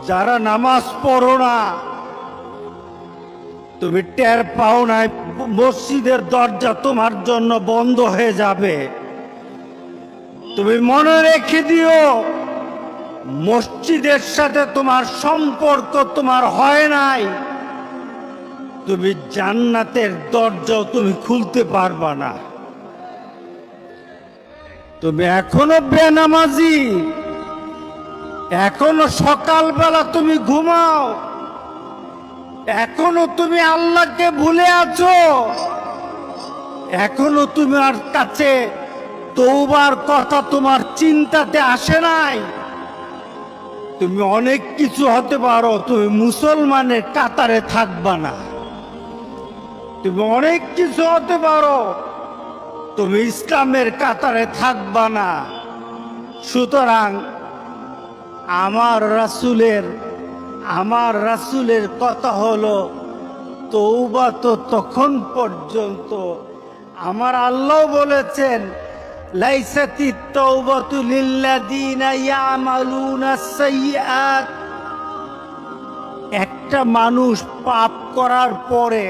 যারা নামাজ পড়ো না, তুমি টের পাও না মসজিদের দরজা তোমার জন্য বন্ধ হয়ে যাবে। তুমি মনে রেখে দিও, মসজিদের সাথে তোমার সম্পর্ক তোমার হয় নাই, তুমি জান্নাতের দরজাও তুমি খুলতে পারবা না। তুমি এখনো বেনামাজি, এখনো সকালবেলা তুমি ঘুমাও, এখনো তুমি আল্লাহকে ভুলে আছো, এখনো তোমার কাছে তওবার কথা তোমার চিন্তাতে আসে নাই। তুমি অনেক কিছু হতে পারো, তুমি মুসলমানের কাতারে থাকবা না। তুমি অনেক কিছু হতে পারো, তুমি ইসলামের কাতারে থাকবা না। সুতরাং আমার রাসূলের কথা হলো, তওবা তো তখন পর্যন্ত, আমার আল্লাহ বলেছেন, লাইসাতিত তাওবাতু লিল্লাযিনা ইয়ামালুনাস সাইয়্যাত। একটা মানুষ পাপ করার পরে